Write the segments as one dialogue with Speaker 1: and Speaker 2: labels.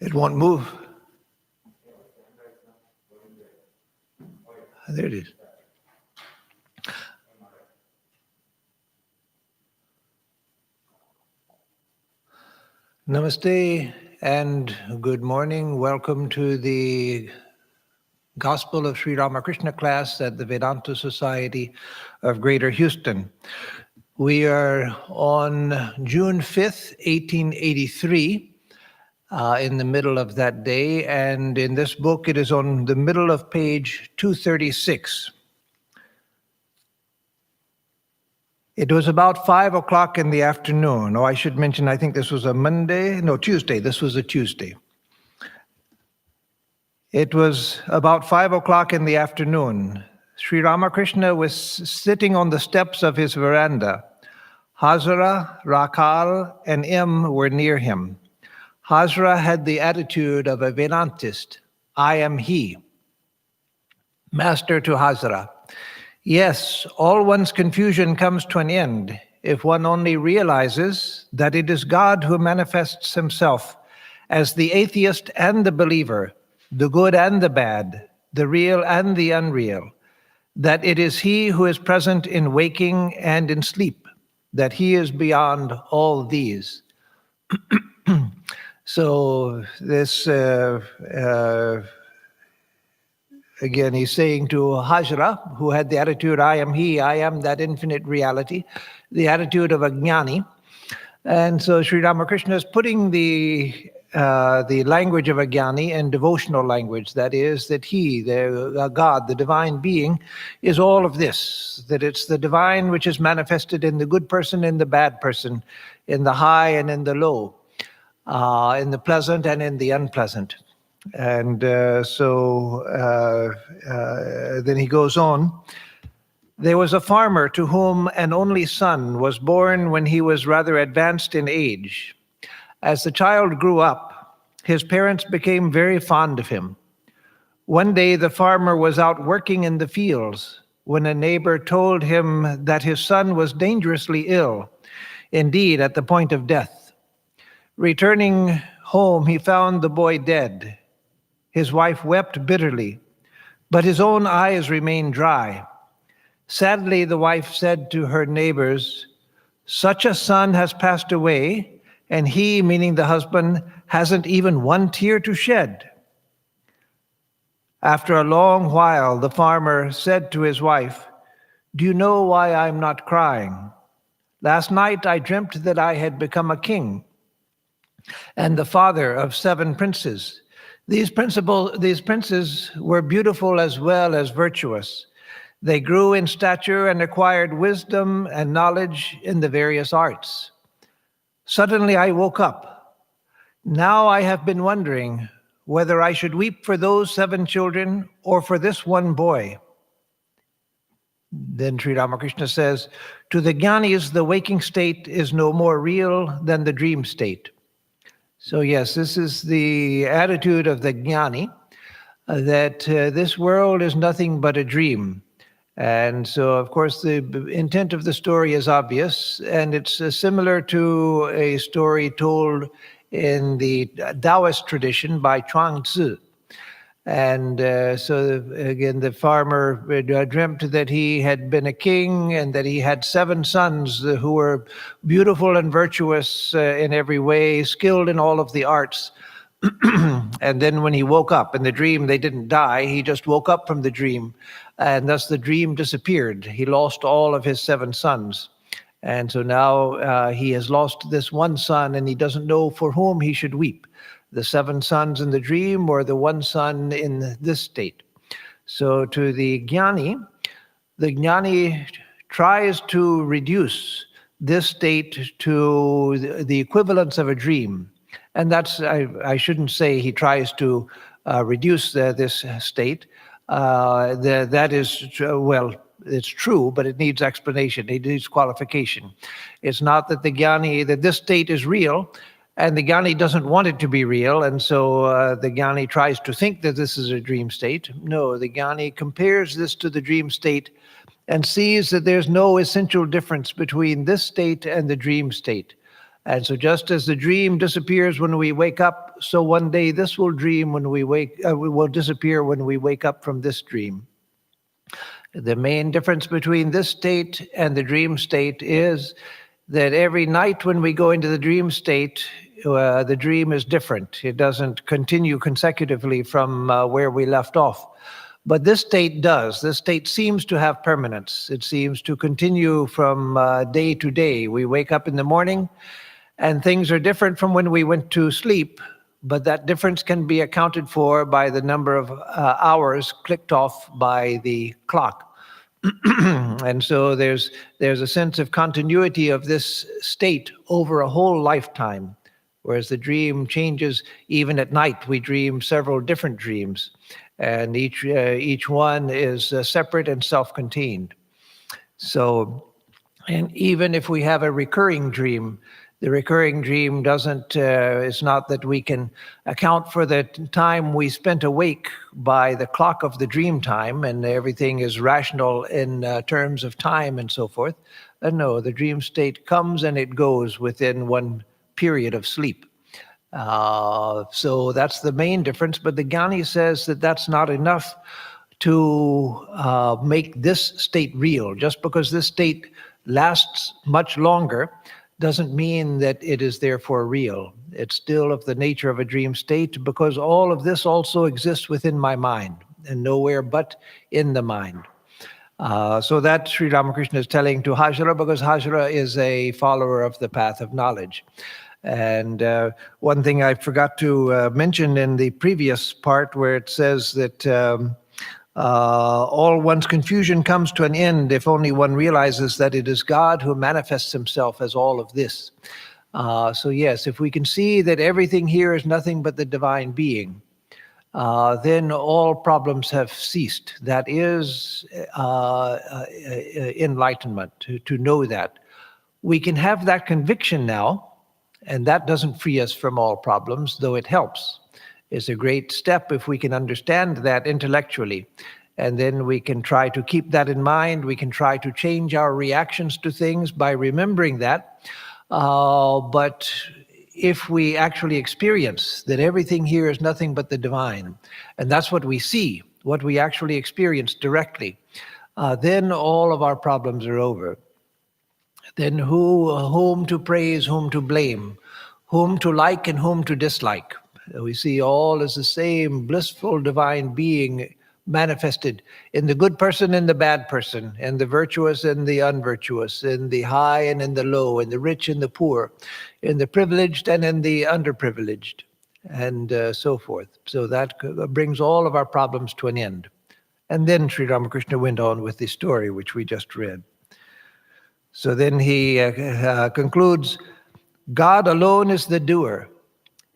Speaker 1: It won't move. There it is. Namaste and good morning. Welcome to the Gospel of Sri Ramakrishna class at the Vedanta Society of Greater Houston. We are on June 5th, 1883. In the middle of that day, and in this book it is on the middle of page 236. It was about 5 o'clock in the afternoon. I should mention, I think this was a Tuesday. This was a Tuesday. It was about 5 o'clock in the afternoon. Sri Ramakrishna was sitting on the steps of his veranda. Hazara, Rakal, and M were near him. Hazra had the attitude of a Vedantist. I am he. Master to Hazra. Yes, all one's confusion comes to an end if one only realizes that it is God who manifests himself as the atheist and the believer, the good and the bad, the real and the unreal, that it is he who is present in waking and in sleep, that he is beyond all these. So this, again, he's saying to Hazra, who had the attitude, I am he, I am that infinite reality, the attitude of a jnani. And so Sri Ramakrishna is putting the language of a jnani in devotional language. That is, that he, the God, the divine being, is all of this, that it's the divine which is manifested in the good person and the bad person, in the high and in the low. In the pleasant and in the unpleasant. And then he goes on. There was a farmer to whom an only son was born when he was rather advanced in age. As the child grew up, his parents became very fond of him. One day the farmer was out working in the fields when a neighbor told him that his son was dangerously ill, indeed at the point of death. Returning home, he found the boy dead. His wife wept bitterly, but his own eyes remained dry. Sadly, the wife said to her neighbors, "Such a son has passed away, and he," meaning the husband, "hasn't even one tear to shed." After a long while, the farmer said to his wife, "Do you know why I'm not crying? Last night I dreamt that I had become a king and the father of 7 princes. These princes were beautiful as well as virtuous. They grew in stature and acquired wisdom and knowledge in the various arts. Suddenly I woke up. Now I have been wondering whether I should weep for those 7 children or for this one boy." Then Sri Ramakrishna says, "To the jnanis, the waking state is no more real than the dream state." So yes, this is the attitude of the jnani, that this world is nothing but a dream. And so, of course, the intent of the story is obvious, and it's similar to a story told in the Taoist tradition by Chuang Tzu. And so again, the farmer dreamt that he had been a king and that he had 7 sons who were beautiful and virtuous in every way, skilled in all of the arts. And then when he woke up in the dream, they didn't die. He just woke up from the dream, and thus the dream disappeared. He lost all of his 7 sons. And so now he has lost this one son, and he doesn't know for whom he should weep. The 7 sons in the dream or the one son in this state. So to the jnani tries to reduce this state to the equivalence of a dream. And that's, I shouldn't say he tries to reduce this state. That is, well, it's true, but it needs explanation. It needs qualification. It's not that that this state is real, and the jnani doesn't want it to be real, and so the jnani tries to think that this is a dream state. No, the jnani compares this to the dream state and sees that there's no essential difference between this state and the dream state. And so just as the dream disappears when we wake up, so one day this will will disappear when we wake up from this dream. The main difference between this state and the dream state is that every night when we go into the dream state, the dream is different. It doesn't continue consecutively from where we left off. But this state does. This state seems to have permanence. It seems to continue from day to day. We wake up in the morning and things are different from when we went to sleep, but that difference can be accounted for by the number of hours clicked off by the clock. And so there's a sense of continuity of this state over a whole lifetime, whereas the dream changes even at night. We dream several different dreams, and each one is separate and self-contained. So, and even if we have a recurring dream, the recurring dream doesn't, it's not that we can account for the time we spent awake by the clock of the dream time and everything is rational in terms of time and so forth. No, the dream state comes and it goes within one period of sleep. So that's the main difference. But the Jnani says that that's not enough to make this state real. Just because this state lasts much longer doesn't mean that it is therefore real. It's still of the nature of a dream state because all of this also exists within my mind and nowhere but in the mind. So that Sri Ramakrishna is telling to Hajra, because Hajra is a follower of the path of knowledge. And one thing I forgot to mention in the previous part where it says that all one's confusion comes to an end if only one realizes that it is God who manifests himself as all of this. So yes, if we can see that everything here is nothing but the divine being, then all problems have ceased. That is enlightenment, to know that. We can have that conviction now, and that doesn't free us from all problems, though it helps. It's a great step if we can understand that intellectually. And then we can try to keep that in mind. We can try to change our reactions to things by remembering that. But if we actually experience that everything here is nothing but the divine, and that's what we see, what we actually experience directly, then all of our problems are over. Then whom to praise, whom to blame, whom to like and whom to dislike. We see all as the same blissful divine being manifested in the good person and the bad person, and the virtuous and the unvirtuous, in the high and in the low, in the rich and the poor, in the privileged and in the underprivileged, and so forth. So that brings all of our problems to an end. And then Sri Ramakrishna went on with the story which we just read. So then he concludes, God alone is the doer.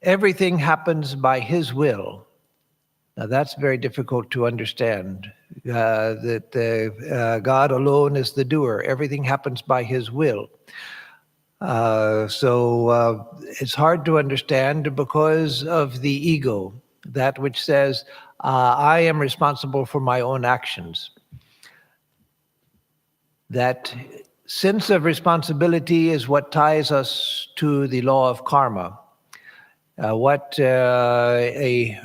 Speaker 1: Everything happens by his will. Now that's very difficult to understand, that God alone is the doer. Everything happens by his will. So it's hard to understand because of the ego, that which says, I am responsible for my own actions. That sense of responsibility is what ties us to the law of karma. What a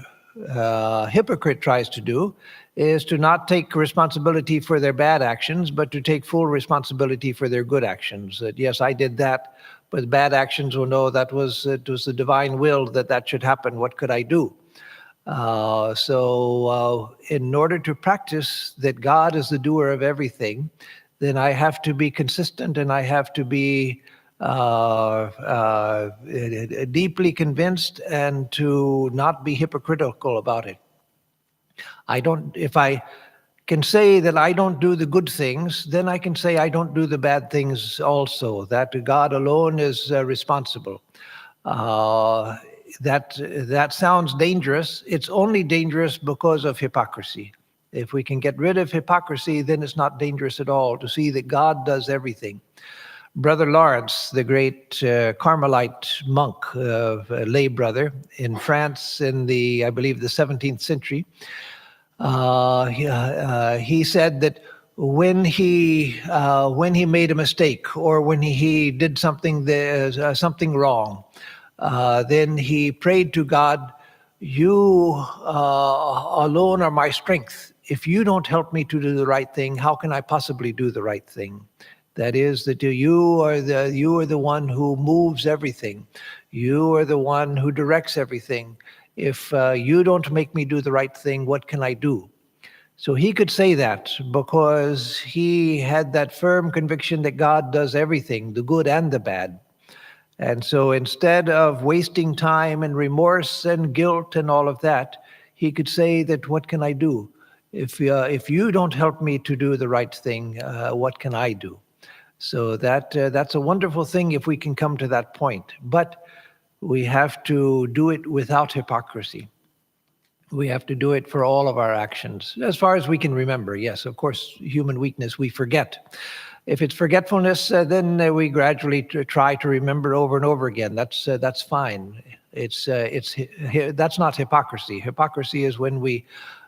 Speaker 1: hypocrite tries to do is to not take responsibility for their bad actions, but to take full responsibility for their good actions. That yes, I did that, but bad actions, well, no, it was the divine will that should happen. What could I do? So in order to practice that God is the doer of everything, then I have to be consistent and I have to be deeply convinced and to not be hypocritical about it. If I can say that I don't do the good things, then I can say I don't do the bad things also, that God alone is responsible. That sounds dangerous. It's only dangerous because of hypocrisy. If we can get rid of hypocrisy, then it's not dangerous at all to see that God does everything. Brother Lawrence, the great Carmelite monk, lay brother in France in I believe the 17th century, he said that when he made a mistake or when he did something wrong, then he prayed to God, "You alone are my strength. If you don't help me to do the right thing, how can I possibly do the right thing?" That is, that you are the one who moves everything. You are the one who directs everything. If you don't make me do the right thing, what can I do? So he could say that because he had that firm conviction that God does everything, the good and the bad. And so instead of wasting time and remorse and guilt and all of that, he could say that, what can I do? If you don't help me to do the right thing, what can I do? So that's a wonderful thing if we can come to that point. But we have to do it without hypocrisy. We have to do it for all of our actions, as far as we can remember. Yes, of course, human weakness, we forget. If it's forgetfulness, then we gradually try to remember over and over again. That's fine. That's not hypocrisy. Hypocrisy is when we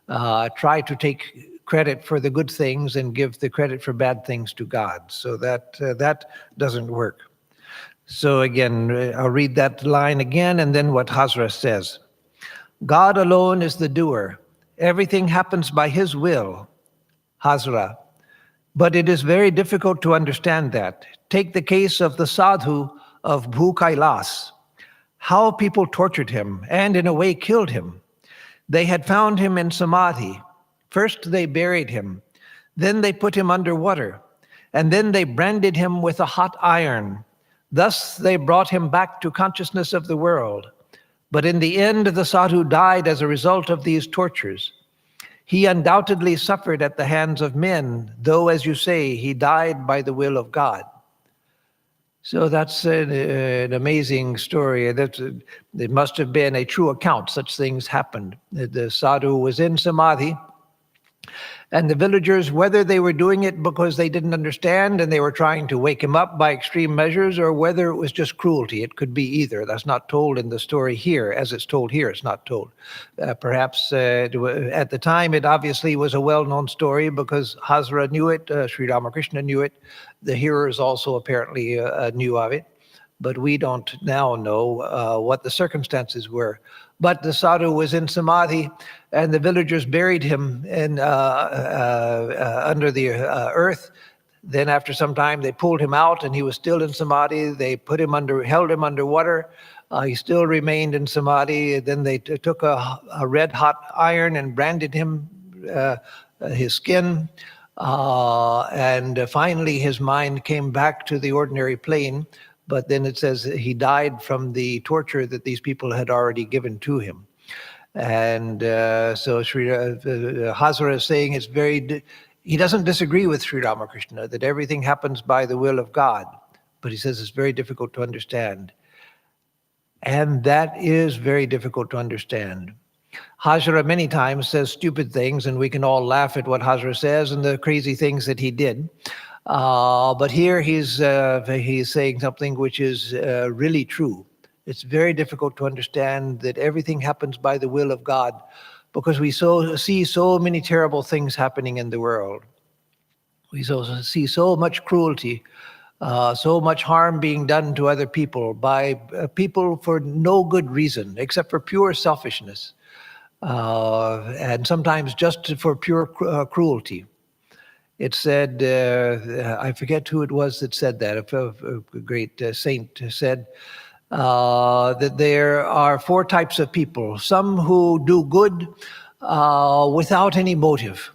Speaker 1: try to take credit for the good things and give the credit for bad things to God. So that doesn't work. So again, I'll read that line again, and then what Hazra says. God alone is the doer. Everything happens by his will, Hazra. But it is very difficult to understand that. Take the case of the sadhu of Bhu Kailas. How people tortured him and in a way killed him. They had found him in samadhi. First they buried him. Then they put him under water. And then they branded him with a hot iron. Thus they brought him back to consciousness of the world. But in the end, the sadhu died as a result of these tortures. He undoubtedly suffered at the hands of men, though, as you say, he died by the will of God. So that's an amazing story. It must have been a true account. Such things happened. The sadhu was in samadhi, and the villagers, whether they were doing it because they didn't understand and they were trying to wake him up by extreme measures, or whether it was just cruelty, it could be either. That's not told in the story here. As it's told here, it's not told. Perhaps at the time, it obviously was a well-known story because Hazra knew it, Sri Ramakrishna knew it. The hearers also apparently knew of it. But we don't now know what the circumstances were. But the sadhu was in samadhi, and the villagers buried him under the earth. Then after some time, they pulled him out, and he was still in samadhi. They held him underwater. He still remained in samadhi. Then they took a red hot iron and branded him, his skin. And finally, his mind came back to the ordinary plane. But then it says he died from the torture that these people had already given to him. And so Sri Hazra is saying he doesn't disagree with Sri Ramakrishna, that everything happens by the will of God. But he says it's very difficult to understand. And that is very difficult to understand. Hazra many times says stupid things, and we can all laugh at what Hazra says and the crazy things that he did. But here he's saying something which is really true. It's very difficult to understand that everything happens by the will of God, because we see so many terrible things happening in the world. We see so much cruelty, so much harm being done to other people by people for no good reason, except for pure selfishness, and sometimes just for pure cruelty. It said, I forget who it was that said that, a great saint said, that there are four types of people. Some who do good without any motive.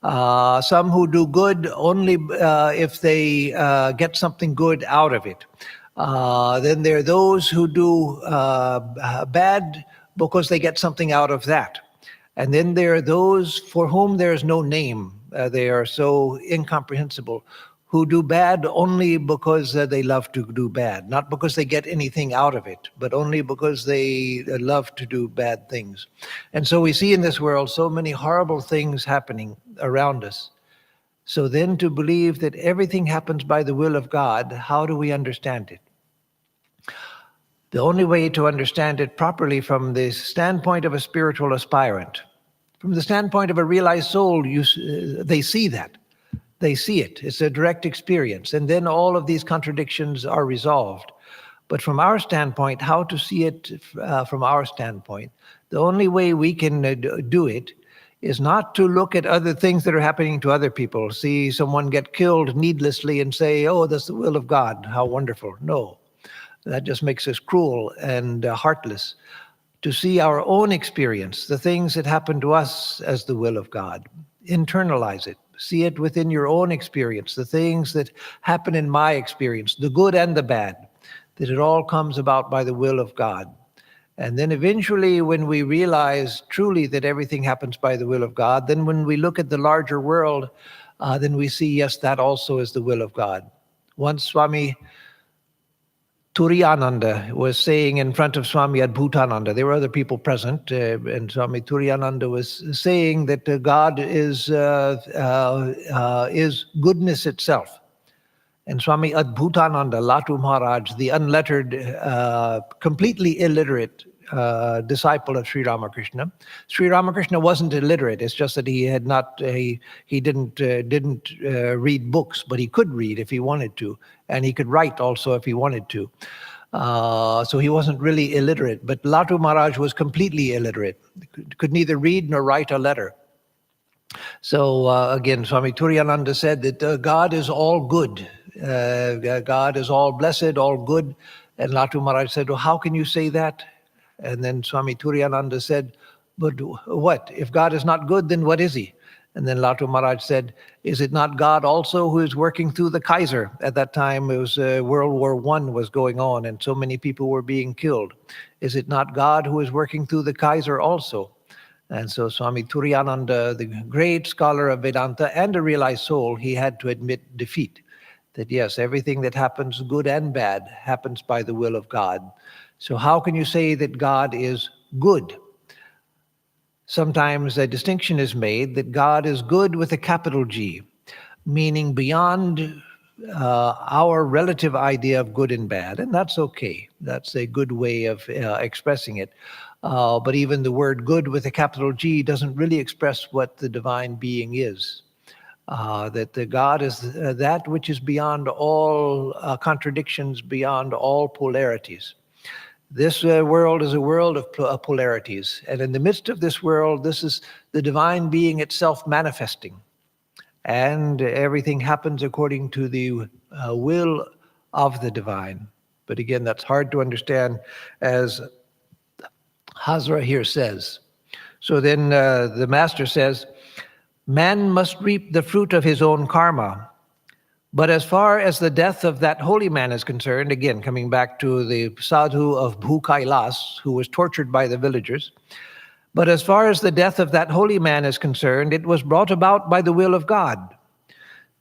Speaker 1: Some who do good only if they get something good out of it. Then there are those who do bad because they get something out of that. And then there are those for whom there is no name. They are so incomprehensible, who do bad only because they love to do bad, not because they get anything out of it, but only because they love to do bad things. And so we see in this world so many horrible things happening around us. So then to believe that everything happens by the will of God, how do we understand it? The only way to understand it properly from the standpoint of a spiritual aspirant, from the standpoint of a realized soul, they see that. They see it. It's a direct experience. And then all of these contradictions are resolved. But from our standpoint, how to see it from our standpoint, the only way we can do it is not to look at other things that are happening to other people, see someone get killed needlessly and say, oh, that's the will of God, how wonderful. No, that just makes us cruel and heartless. To see our own experience, the things that happen to us as the will of God. Internalize it. See it within your own experience, the things that happen in my experience, the good and the bad, that it all comes about by the will of God. And then eventually when we realize truly that everything happens by the will of God, then when we look at the larger world, then we see, yes, that also is the will of God. Once Swami Turiyananda was saying in front of Swami Atmarupananda, there were other people present, and Swami Turiyananda was saying that God is goodness itself. And Swami Atmarupananda, Latu Maharaj, the unlettered, completely illiterate disciple of Sri Ramakrishna. Sri Ramakrishna wasn't illiterate. It's just that he had not, he didn't read books, but he could read if he wanted to, and he could write also if he wanted to. So he wasn't really illiterate. But Latu Maharaj was completely illiterate, could neither read nor write a letter. So again, Swami Turiyananda said that God is all good. God is all blessed, all good. And Latu Maharaj said, well, how can you say that? And then Swami Turiyananda said, but what? If God is not good, then what is he? And then Latu Maharaj said, is it not God also who is working through the Kaiser? At that time, it was World War I was going on, and so many people were being killed. Is it not God who is working through the Kaiser also? And so Swami Turiyananda, the great scholar of Vedanta and a realized soul, he had to admit defeat. That yes, everything that happens, good and bad, happens by the will of God. So how can you say that God is good? Sometimes a distinction is made that God is good with a capital G, meaning beyond our relative idea of good and bad, and that's okay. That's a good way of expressing it. But even the word good with a capital G doesn't really express what the divine being is. That the God is that which is beyond all contradictions, beyond all polarities. This world is a world of polarities. And in the midst of this world, this is the divine being itself manifesting. And everything happens according to the will of the divine. But again, that's hard to understand, as Hazra here says. So then the master says, man must reap the fruit of his own karma. But as far as the death of that holy man is concerned, again, coming back to the sadhu of Bhukailas, who was tortured by the villagers, but as far as the death of that holy man is concerned, it was brought about by the will of God.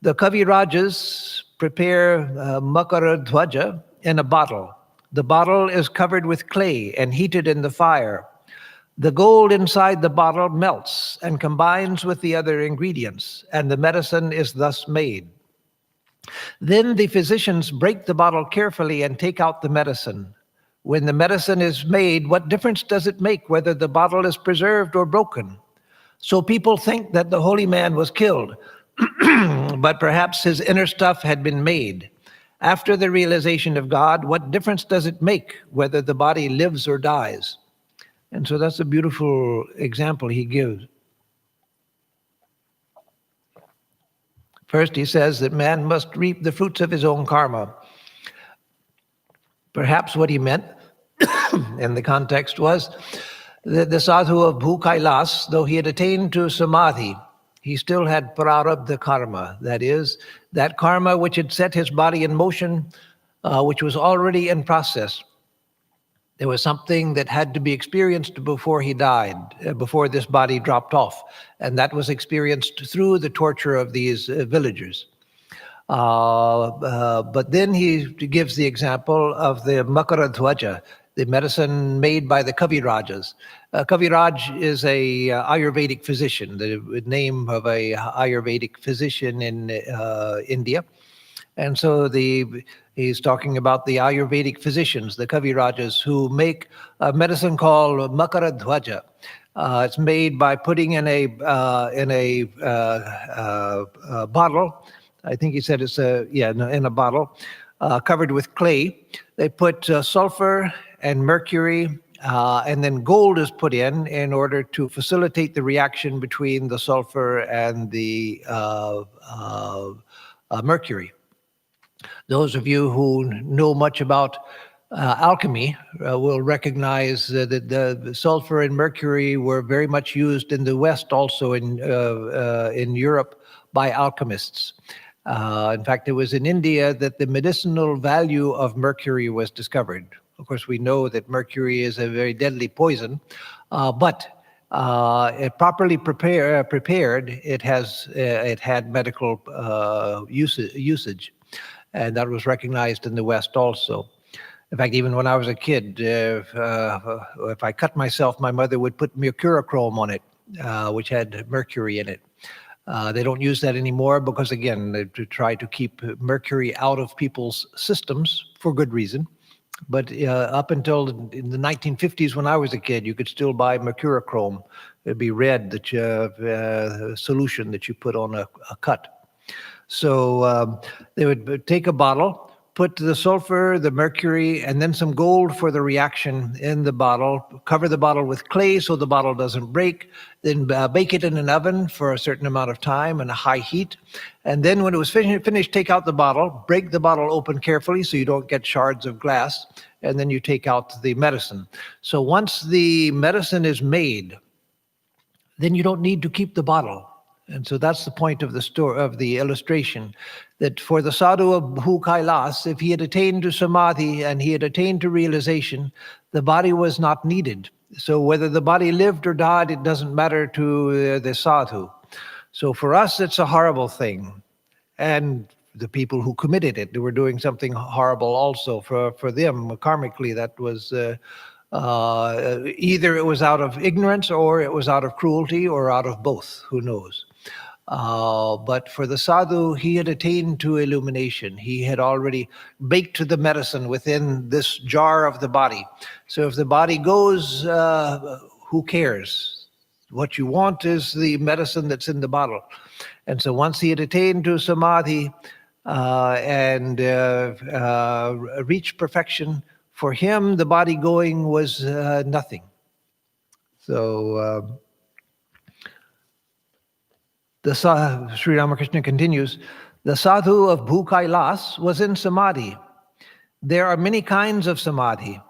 Speaker 1: The Kavirajas prepare Makara Dhwaja in a bottle. The bottle is covered with clay and heated in the fire. The gold inside the bottle melts and combines with the other ingredients, and the medicine is thus made. Then the physicians break the bottle carefully and take out the medicine. When the medicine is made, what difference does it make whether the bottle is preserved or broken? So people think that the holy man was killed, but perhaps his inner stuff had been made. After the realization of God, what difference does it make whether the body lives or dies? And so that's a beautiful example he gives. First, he says that man must reap the fruits of his own karma. Perhaps what he meant in the context was that the sadhu of Bhukailas, though he had attained to samadhi, he still had prarabdha karma. That is, that karma which had set his body in motion, which was already in process. There was something that had to be experienced before he died, before this body dropped off. And that was experienced through the torture of these villagers. But then he gives the example of the Makara Dhwaja, the medicine made by the Kavirajas. Kaviraj is a Ayurvedic physician, the name of a Ayurvedic physician in India. And so He's talking about the Ayurvedic physicians, the Kavirajas, who make a medicine called Makaradhwaja. It's made by putting in a bottle. I think he said it's in a bottle covered with clay. They put sulfur and mercury, and then gold is put in order to facilitate the reaction between the sulfur and the mercury. Those of you who know much about alchemy will recognize that the sulfur and mercury were very much used in the West, also in Europe, by alchemists. In fact, it was in India that the medicinal value of mercury was discovered. Of course, we know that mercury is a very deadly poison, but properly prepared, it had medical usage. And that was recognized in the West also. In fact, even when I was a kid, if I cut myself, my mother would put mercurochrome on it, which had mercury in it. They don't use that anymore because, again, to try to keep mercury out of people's systems for good reason. But up until in the 1950s, when I was a kid, you could still buy mercurochrome. It'd be red, that solution that you put on a cut. So they would take a bottle, put the sulfur, the mercury, and then some gold for the reaction in the bottle, cover the bottle with clay so the bottle doesn't break, then bake it in an oven for a certain amount of time and a high heat. And then when it was finished, take out the bottle, break the bottle open carefully so you don't get shards of glass, and then you take out the medicine. So once the medicine is made, then you don't need to keep the bottle. And so that's the point of the story, of the illustration, that for the sadhu of Bhu Kailas, if he had attained to samadhi and he had attained to realization, the body was not needed. So whether the body lived or died, it doesn't matter to the sadhu. So for us, it's a horrible thing. And the people who committed it, they were doing something horrible also. For them, karmically, that was either it was out of ignorance or it was out of cruelty or out of both, who knows. But for the sadhu, he had attained to illumination. He had already baked the medicine within this jar of the body. So if the body goes, who cares? What you want is the medicine that's in the bottle. And so once he had attained to samadhi and reached perfection, for him, the body going was nothing. So Sri Ramakrishna continues, the sadhu of Bhu Kailas was in samadhi. There are many kinds of samadhi.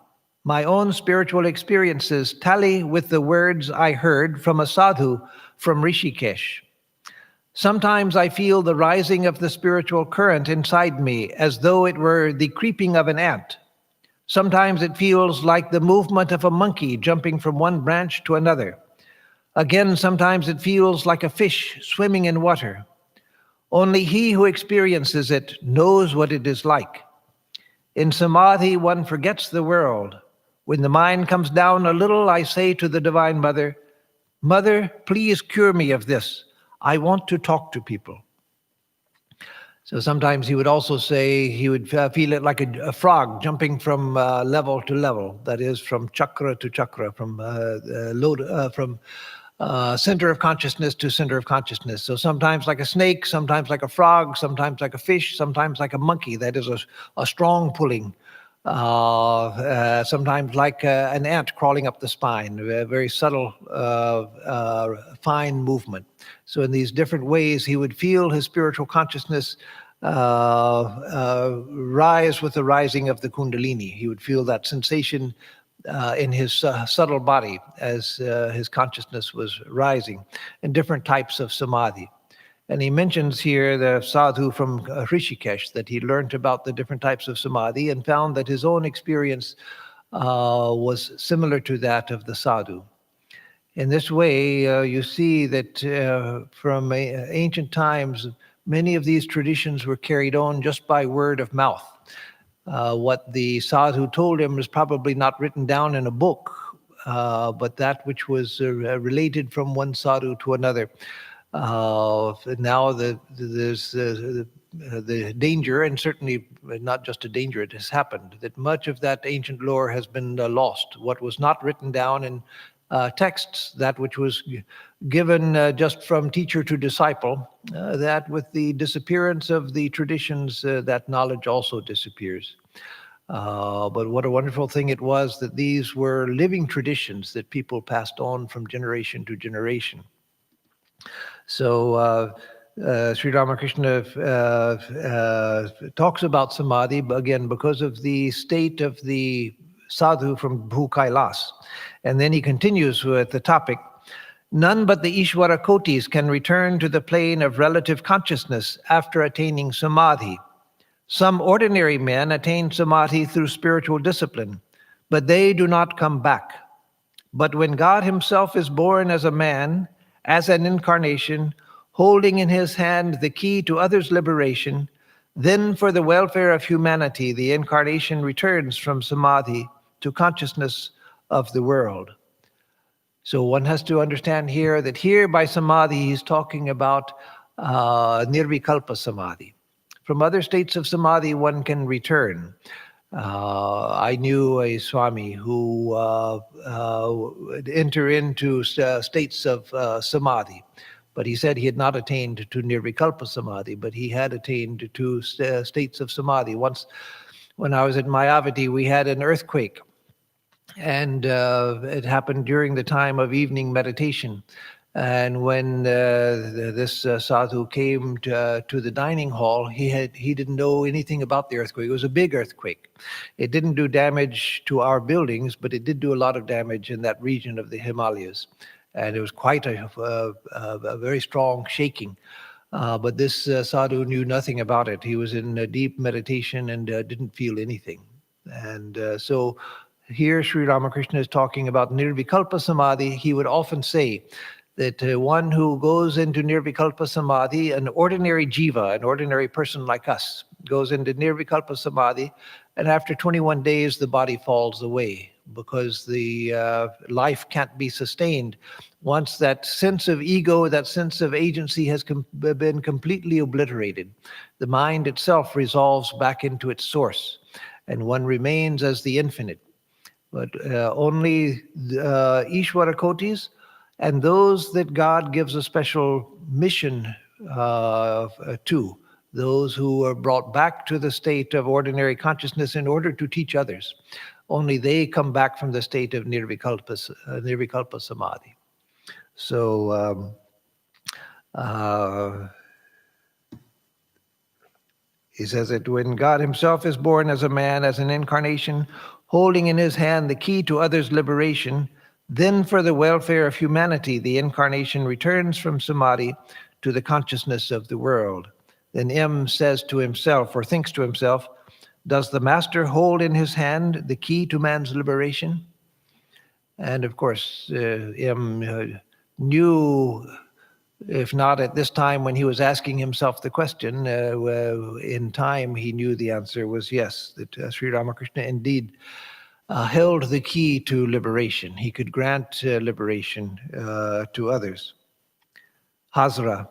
Speaker 1: My own spiritual experiences tally with the words I heard from a sadhu from Rishikesh. Sometimes I feel the rising of the spiritual current inside me as though it were the creeping of an ant. Sometimes it feels like the movement of a monkey jumping from one branch to another. Again, sometimes it feels like a fish swimming in water. Only he who experiences it knows what it is like. In samadhi, one forgets the world. When the mind comes down a little, I say to the Divine Mother, Mother, please cure me of this. I want to talk to people. So sometimes he would also say he would feel it like a frog jumping from level to level. That is, from chakra to chakra, from center of consciousness to center of consciousness. So sometimes like a snake, sometimes like a frog, sometimes like a fish, sometimes like a monkey. That is a strong pulling. Sometimes like an ant crawling up the spine, a very subtle, fine movement. So in these different ways, he would feel his spiritual consciousness rise with the rising of the Kundalini. He would feel that sensation in his subtle body as his consciousness was rising in different types of samadhi. And he mentions here the sadhu from Rishikesh, that he learned about the different types of samadhi and found that his own experience was similar to that of the sadhu. In this way, you see that from ancient times, many of these traditions were carried on just by word of mouth. What the sadhu told him was probably not written down in a book, but that which was related from one sadhu to another. Now there's the danger, and certainly not just a danger, it has happened, that much of that ancient lore has been lost. What was not written down in texts, that which was given just from teacher to disciple, that with the disappearance of the traditions, that knowledge also disappears. But what a wonderful thing it was that these were living traditions that people passed on from generation to generation. So Sri Ramakrishna talks about samadhi, again, because of the state of the sadhu from Bhu Kailas. And then he continues with the topic, none but the Ishvara Kotis can return to the plane of relative consciousness after attaining samadhi. Some ordinary men attain samadhi through spiritual discipline, but they do not come back. But when God himself is born as a man, as an incarnation, holding in his hand the key to others' liberation, then for the welfare of humanity, the incarnation returns from samadhi to consciousness of the world. So one has to understand here that here by samadhi, he's talking about nirvikalpa samadhi. From other states of samadhi, one can return. I knew a Swami who would enter into states of samadhi, but he said he had not attained to nirvikalpa samadhi, but he had attained to states of samadhi. Once, when I was at Mayavati, we had an earthquake, and it happened during the time of evening meditation. And when this sadhu came to the dining hall, he didn't know anything about the earthquake. It was a big earthquake. It didn't do damage to our buildings, but it did do a lot of damage in that region of the Himalayas. And it was quite a very strong shaking. But this sadhu knew nothing about it. He was in deep meditation and didn't feel anything. And so here Sri Ramakrishna is talking about nirvikalpa samadhi. He would often say that one who goes into nirvikalpa samadhi, an ordinary jiva, an ordinary person like us, goes into nirvikalpa samadhi, and after 21 days the body falls away because the life can't be sustained. Once that sense of ego, that sense of agency has been completely obliterated, the mind itself resolves back into its source, and one remains as the infinite. But only Ishvara Kotis and those that God gives a special mission to, those who are brought back to the state of ordinary consciousness in order to teach others, only they come back from the state of nirvikalpa samadhi. So he says that when God himself is born as a man, as an incarnation, holding in his hand the key to others' liberation, then for the welfare of humanity, the incarnation returns from samadhi to the consciousness of the world. Then M says to himself, or thinks to himself, does the master hold in his hand the key to man's liberation? And of course, M knew, if not at this time when he was asking himself the question, in time he knew the answer was yes, that Sri Ramakrishna indeed held the key to liberation. He could grant liberation to others. Hazra,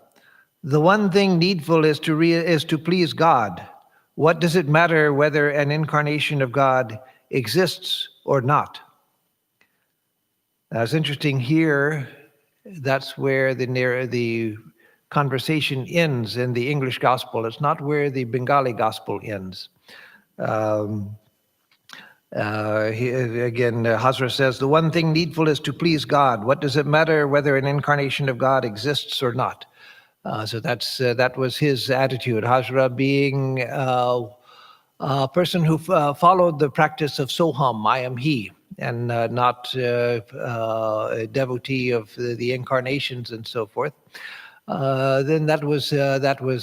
Speaker 1: the one thing needful is to please God. What does it matter whether an incarnation of God exists or not? Now it's interesting here, that's where the conversation ends in the English gospel. It's not where the Bengali gospel ends. Hazra says, the one thing needful is to please God. What does it matter whether an incarnation of God exists or not? So that was his attitude. Hazra being a person who followed the practice of Soham, I am he, and not a devotee of the incarnations and so forth. Then that was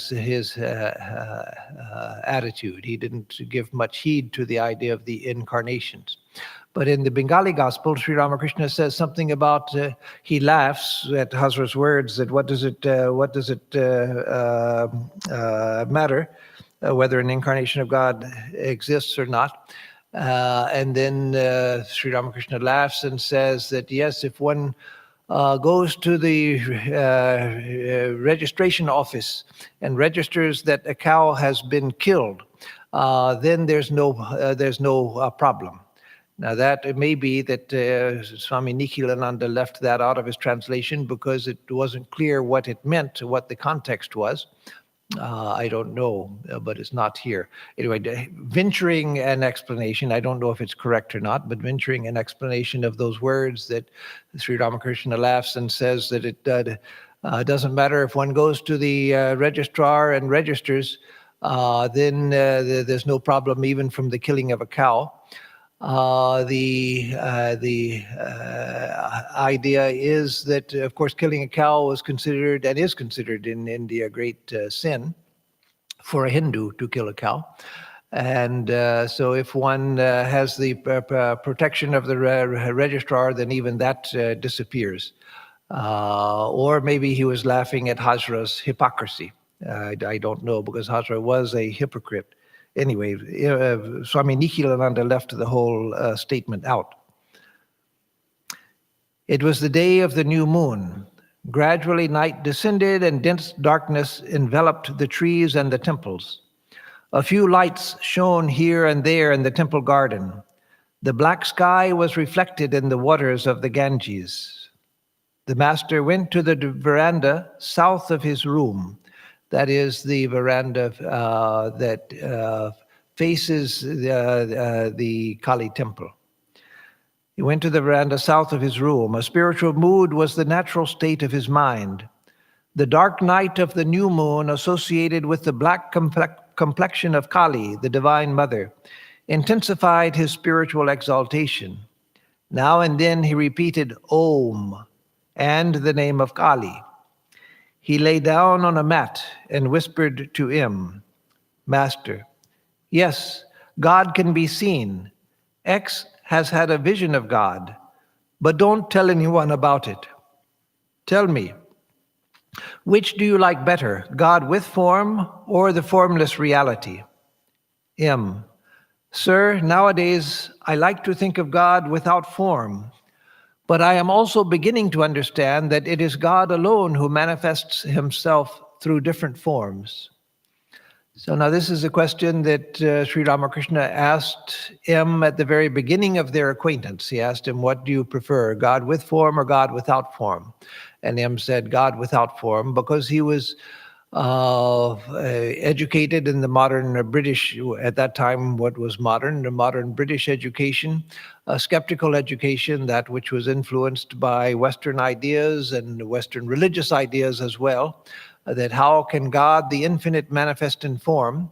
Speaker 1: his attitude. He didn't give much heed to the idea of the incarnations. But in the Bengali gospel, Sri Ramakrishna says something about, he laughs at Hazra's words, that what does it matter whether an incarnation of God exists or not. And then Sri Ramakrishna laughs and says that yes, if one goes to the registration office and registers that a cow has been killed, then there's no problem. Now that it may be that Swami Nikhilananda left that out of his translation because it wasn't clear what it meant, what the context was. I don't know, but it's not here. Anyway, venturing an explanation, I don't know if it's correct or not, but venturing an explanation of those words that Sri Ramakrishna laughs and says that it doesn't matter if one goes to the registrar and registers, then there's no problem even from the killing of a cow. The idea is that, of course, killing a cow was considered and is considered in India a great sin for a Hindu to kill a cow. And so if one has the protection of the registrar, then even that disappears. Or maybe he was laughing at Hazra's hypocrisy. I don't know, because Hazra was a hypocrite. Anyway, Swami Nikhilananda left the whole statement out. It was the day of the new moon. Gradually night descended and dense darkness enveloped the trees and the temples. A few lights shone here and there in the temple garden. The black sky was reflected in the waters of the Ganges. The master went to the veranda south of his room. That is the veranda that faces the Kali temple. He went to the veranda south of his room. A spiritual mood was the natural state of his mind. The dark night of the new moon, associated with the black complexion of Kali, the Divine Mother, intensified his spiritual exaltation. Now and then he repeated Om and the name of Kali. He lay down on a mat and whispered to him, Master, yes, God can be seen. X has had a vision of God, but don't tell anyone about it. Tell me, which do you like better, God with form or the formless reality? M. Sir, nowadays I like to think of God without form, but I am also beginning to understand that it is God alone who manifests himself through different forms. So now this is a question that Sri Ramakrishna asked M at the very beginning of their acquaintance. He asked him, what do you prefer, God with form or God without form? And M said, God without form, because he was educated in the modern British, at that time what was modern, the modern British education, a skeptical education, that which was influenced by Western ideas and Western religious ideas as well, that how can God, the infinite, manifest in form?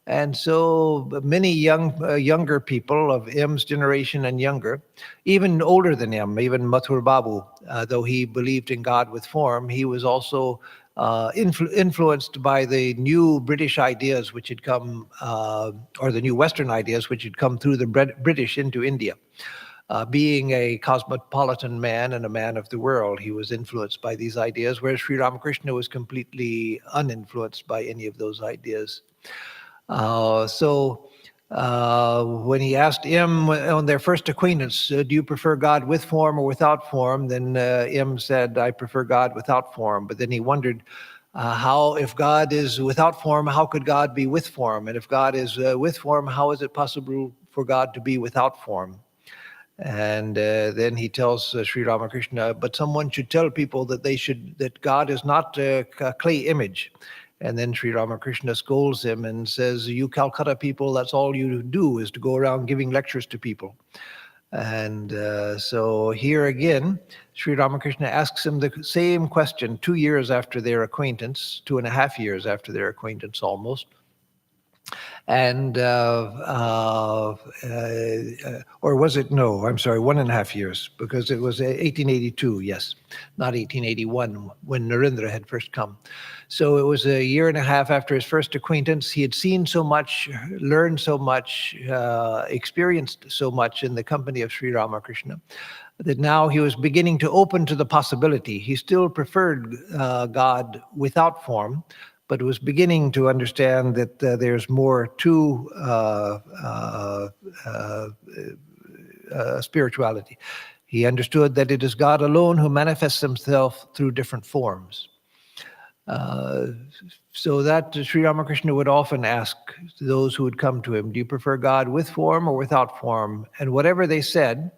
Speaker 1: And so many younger people of M's generation and younger, even older than M, even Mathur Babu, though he believed in God with form, he was also influenced by the new British ideas which had come, or the new Western ideas which had come through the British into India. Being a cosmopolitan man and a man of the world, he was influenced by these ideas, whereas Sri Ramakrishna was completely uninfluenced by any of those ideas. When he asked M on their first acquaintance, do you prefer God with form or without form? Then M said, I prefer God without form. But then he wondered, how, if God is without form, how could God be with form? And if God is with form, how is it possible for God to be without form? And then he tells Sri Ramakrishna, but someone should tell people that God is not a clay image. And then Sri Ramakrishna scolds him and says, you Calcutta people, that's all you do is to go around giving lectures to people. And so here again, Sri Ramakrishna asks him the same question 2 years after their acquaintance, 2.5 years after their acquaintance almost. And, or was it, no, I'm sorry, 1.5 years, because it was 1882, yes, not 1881, when Narendra had first come. So it was 1.5 years after his first acquaintance. He had seen so much, learned so much, experienced so much in the company of Sri Ramakrishna, that now he was beginning to open to the possibility. He still preferred God without form, but was beginning to understand that there's more to spirituality. He understood that it is God alone who manifests himself through different forms. So that Sri Ramakrishna would often ask those who would come to him, do you prefer God with form or without form? And whatever they said,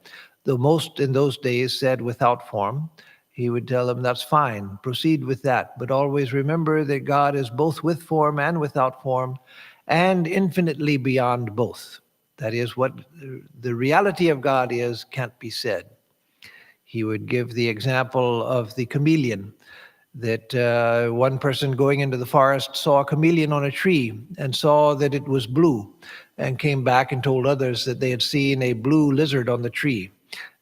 Speaker 1: though most in those days said without form, he would tell them, that's fine, proceed with that. But always remember that God is both with form and without form, and infinitely beyond both. That is, what the reality of God is can't be said. He would give the example of the chameleon, that one person going into the forest saw a chameleon on a tree and saw that it was blue, and came back and told others that they had seen a blue lizard on the tree.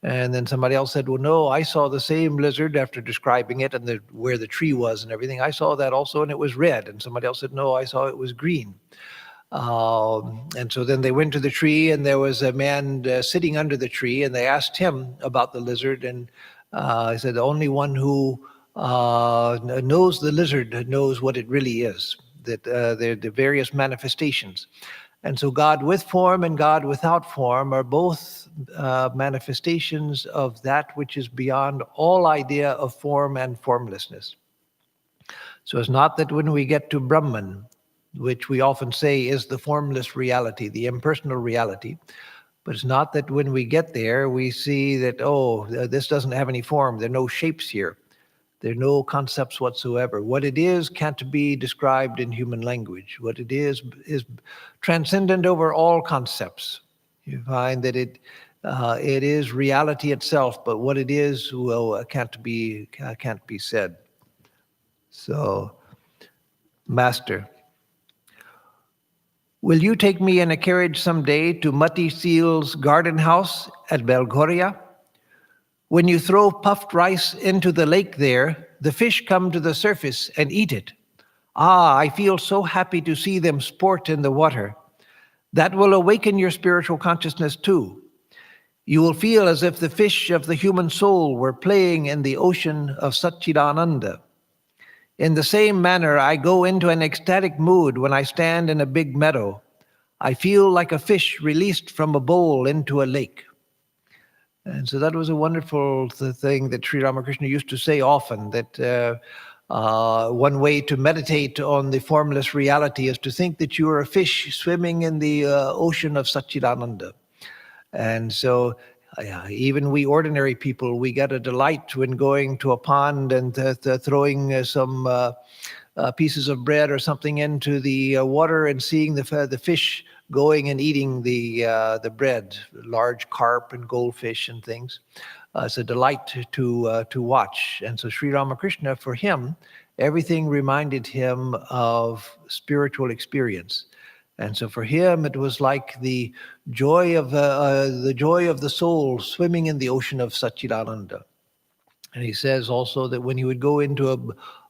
Speaker 1: And then somebody else said, well, no, I saw the same lizard, after describing it and where the tree was and everything. I saw that also, and it was red. And somebody else said, no, I saw it was green. And so then they went to the tree, and there was a man sitting under the tree, and they asked him about the lizard. And he said, the only one who knows the lizard knows what it really is, that the various manifestations. And so God with form and God without form are both manifestations of that which is beyond all idea of form and formlessness. So it's not that when we get to Brahman, which we often say is the formless reality, the impersonal reality, but it's not that when we get there, we see that, oh, this doesn't have any form. There are no shapes here. There are no concepts whatsoever. What it is can't be described in human language. What it is transcendent over all concepts. You find that it is reality itself, but what it is, well, can't be said. So, Master, will you take me in a carriage someday to Mati Seal's garden house at Belgorria? When you throw puffed rice into the lake there, the fish come to the surface and eat it. Ah, I feel so happy to see them sport in the water. That will awaken your spiritual consciousness too. You will feel as if the fish of the human soul were playing in the ocean of Satchidananda. In the same manner, I go into an ecstatic mood when I stand in a big meadow. I feel like a fish released from a bowl into a lake. And so that was a wonderful thing that Sri Ramakrishna used to say often, that one way to meditate on the formless reality is to think that you are a fish swimming in the ocean of Satchidananda. And so even we ordinary people, we get a delight when going to a pond and throwing some pieces of bread or something into the water and seeing the fish going and eating the bread, large carp and goldfish and things. It's a delight to watch. And so Sri Ramakrishna, for him, everything reminded him of spiritual experience. And so for him, it was like the joy of the soul swimming in the ocean of Satchidananda. And he says also that when he would go into a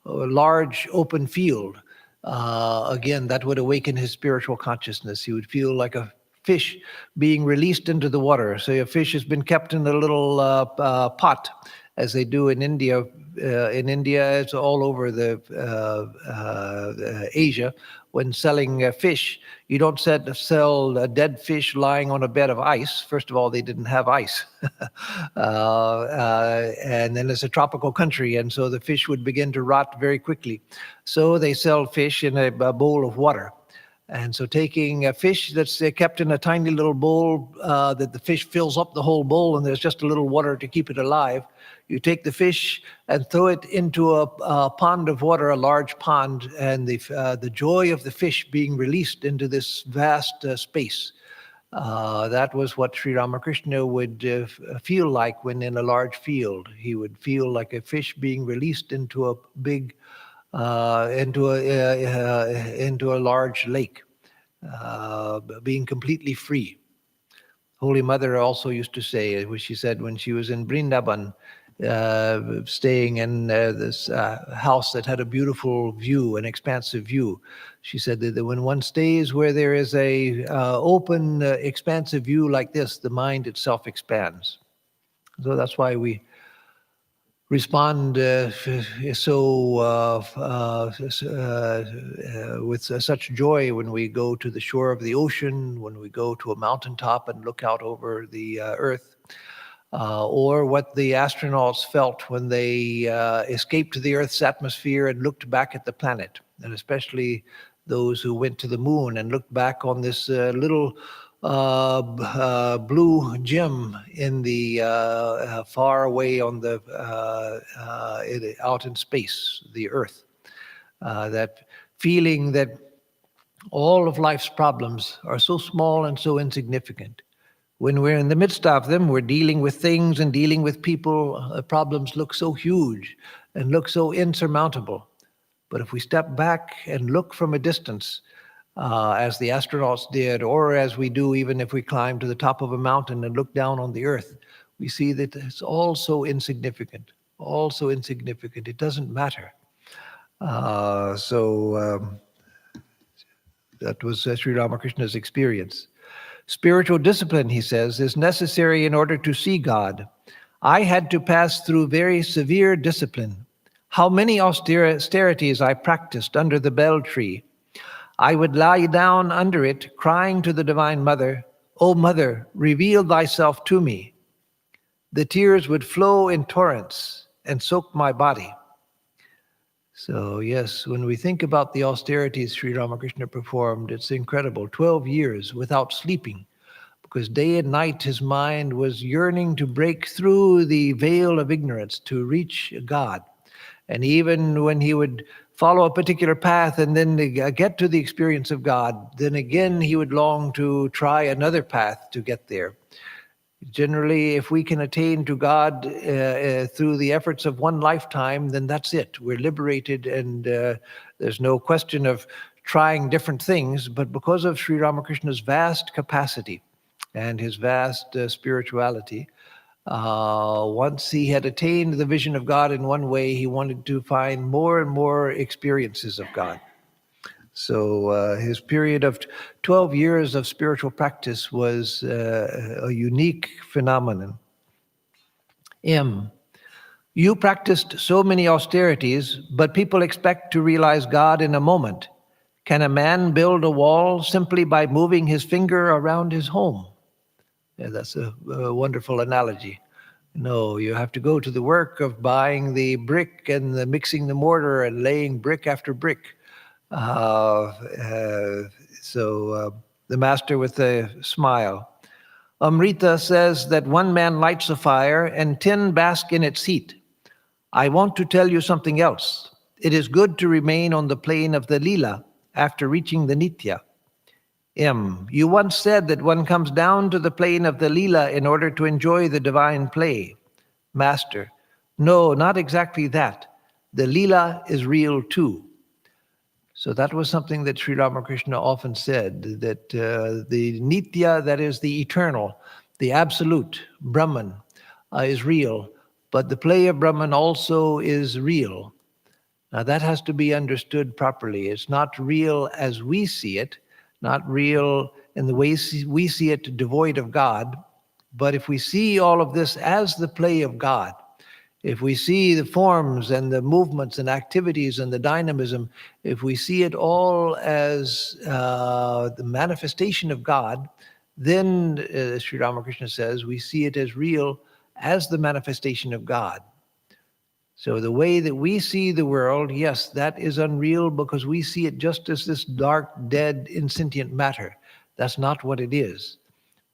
Speaker 1: large open field, again, that would awaken his spiritual consciousness. He would feel like a fish being released into the water. So a fish has been kept in a little pot, as they do in India. In India, it's all over the Asia. When selling fish, you don't sell a dead fish lying on a bed of ice. First of all, they didn't have ice. And then it's a tropical country, and so the fish would begin to rot very quickly. So they sell fish in a bowl of water. And so taking a fish that's kept in a tiny little bowl, that the fish fills up the whole bowl and there's just a little water to keep it alive. You take the fish and throw it into a pond of water, a large pond, and the joy of the fish being released into this vast space. That was what Sri Ramakrishna would feel like when in a large field. He would feel like a fish being released into a big into a large lake, being completely free. Holy Mother also used to say, which she said when she was in Vrindavan, staying in this house that had a beautiful view, an expansive view. She said that when one stays where there is a open, expansive view like this, the mind itself expands. So that's why we respond with such joy when we go to the shore of the ocean, when we go to a mountaintop and look out over the earth. or what the astronauts felt when they escaped the Earth's atmosphere and looked back at the planet, and especially those who went to the moon and looked back on this little blue gem in the far away on the out in space, the Earth. That feeling that all of life's problems are so small and so insignificant. When we're in the midst of them, we're dealing with things and dealing with people. Problems look so huge and look so insurmountable. But if we step back and look from a distance, as the astronauts did, or as we do even if we climb to the top of a mountain and look down on the Earth, we see that it's all so insignificant, all so insignificant. It doesn't matter. That was Sri Ramakrishna's experience. Spiritual discipline, he says, is necessary in order to see God. I had to pass through very severe discipline. How many austerities I practiced under the bell tree. I would lie down under it, crying to the Divine Mother, "O Mother, reveal thyself to me." The tears would flow in torrents and soak my body. So yes, when we think about the austerities Sri Ramakrishna performed, it's incredible. 12 years without sleeping, because day and night his mind was yearning to break through the veil of ignorance, to reach God. And even when he would follow a particular path and then get to the experience of God, then again he would long to try another path to get there. Generally, if we can attain to God through the efforts of one lifetime, then that's it. We're liberated, and there's no question of trying different things. But because of Sri Ramakrishna's vast capacity and his vast spirituality, once he had attained the vision of God in one way, he wanted to find more and more experiences of God. So his period of 12 years of spiritual practice was a unique phenomenon. M. You practiced so many austerities, but people expect to realize God in a moment. Can a man build a wall simply by moving his finger around his home? Yeah, that's a wonderful analogy. No, you have to go to the work of buying the brick and mixing the mortar and laying brick after brick. The master with a smile. Amrita says that one man lights a fire and 10 bask in its heat. I want to tell you something else. It is good to remain on the plane of the lila after reaching the nitya. M. You once said that one comes down to the plane of the lila in order to enjoy the divine play. Master. No, not exactly that. The lila is real too. So that was something that Sri Ramakrishna often said, that the nitya, that is the eternal, the absolute, Brahman, is real, but the play of Brahman also is real. Now that has to be understood properly. It's not real as we see it, not real in the way we see it devoid of God, but if we see all of this as the play of God, if we see the forms and the movements and activities and the dynamism, if we see it all as the manifestation of God, then, Sri Ramakrishna says, we see it as real as the manifestation of God. So the way that we see the world, yes, that is unreal because we see it just as this dark, dead, insentient matter. That's not what it is.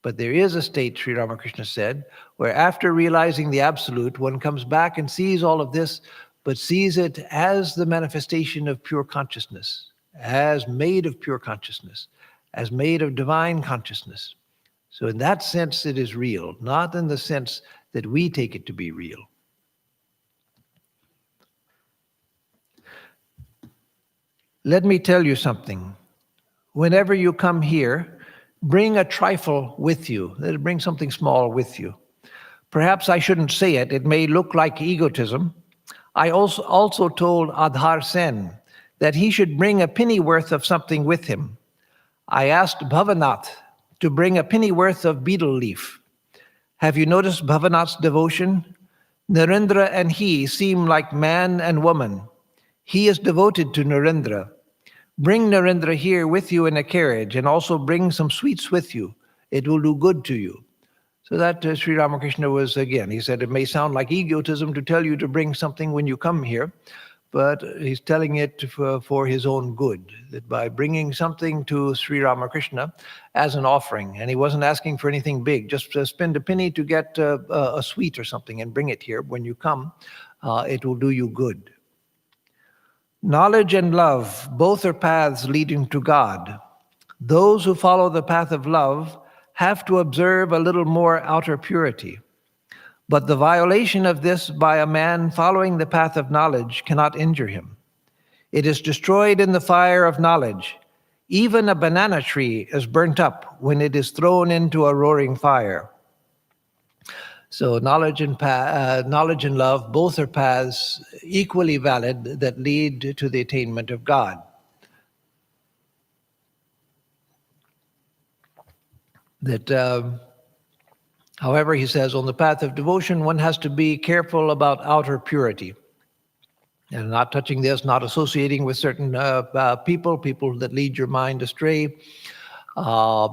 Speaker 1: But there is a state, Sri Ramakrishna said, where after realizing the absolute, one comes back and sees all of this, but sees it as the manifestation of pure consciousness, as made of pure consciousness, as made of divine consciousness. So in that sense, it is real, not in the sense that we take it to be real. Let me tell you something. Whenever you come here, bring a trifle with you. Bring something small with you. Perhaps I shouldn't say it. It may look like egotism. I also told Adhar Sen that he should bring a pennyworth of something with him. I asked Bhavanath to bring a pennyworth of betel leaf. Have you noticed Bhavanath's devotion? Narendra and he seem like man and woman. He is devoted to Narendra. Bring Narendra here with you in a carriage and also bring some sweets with you. It will do good to you. So that Sri Ramakrishna was, again, he said, it may sound like egotism to tell you to bring something when you come here, but he's telling it for his own good, that by bringing something to Sri Ramakrishna as an offering, and he wasn't asking for anything big, just spend a penny to get a sweet or something and bring it here when you come, it will do you good. Knowledge and love, both are paths leading to God. Those who follow the path of love have to observe a little more outer purity. But the violation of this by a man following the path of knowledge cannot injure him. It is destroyed in the fire of knowledge. Even a banana tree is burnt up when it is thrown into a roaring fire. So knowledge and love, both are paths equally valid that lead to the attainment of God. However, he says, on the path of devotion, one has to be careful about outer purity. And not touching this, not associating with certain people that lead your mind astray,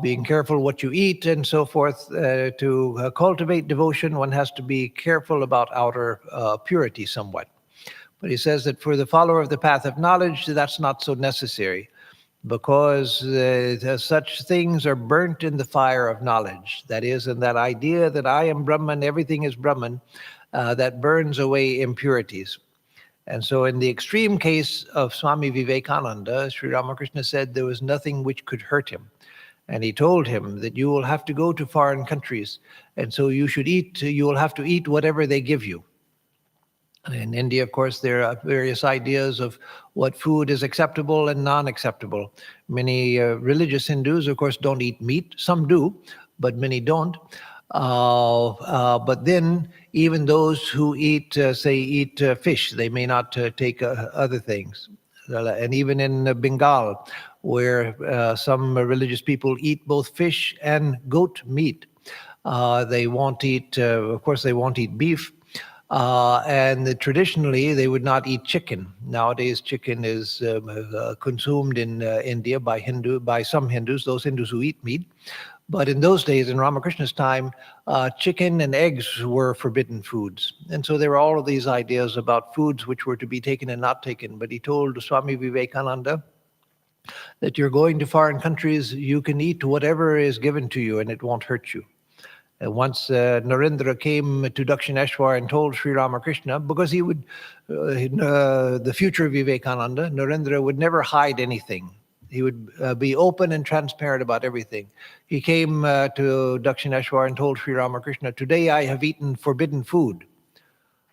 Speaker 1: being careful what you eat and so forth. To cultivate devotion, one has to be careful about outer purity somewhat. But he says that for the follower of the path of knowledge, that's not so necessary, because such things are burnt in the fire of knowledge. That is, in that idea that I am Brahman, everything is Brahman, that burns away impurities. And so in the extreme case of Swami Vivekananda, Sri Ramakrishna said there was nothing which could hurt him. And he told him that you will have to go to foreign countries, and so you will have to eat whatever they give you. In India, of course, there are various ideas of what food is acceptable and non-acceptable. Many religious Hindus, of course, don't eat meat. Some do, but many don't. But then even those who eat fish, they may not take other things. And even in Bengal, where some religious people eat both fish and goat meat, they won't eat, of course, they won't eat beef. And traditionally, they would not eat chicken. Nowadays, chicken is consumed in India by some Hindus, those Hindus who eat meat. But in those days, in Ramakrishna's time, chicken and eggs were forbidden foods. And so there were all of these ideas about foods which were to be taken and not taken. But he told Swami Vivekananda that you're going to foreign countries, you can eat whatever is given to you and it won't hurt you. Once Narendra came to Dakshineshwar and told Sri Ramakrishna, because he would, the future Vivekananda, Narendra would never hide anything. He would be open and transparent about everything. He came to Dakshineshwar and told Sri Ramakrishna, today I have eaten forbidden food.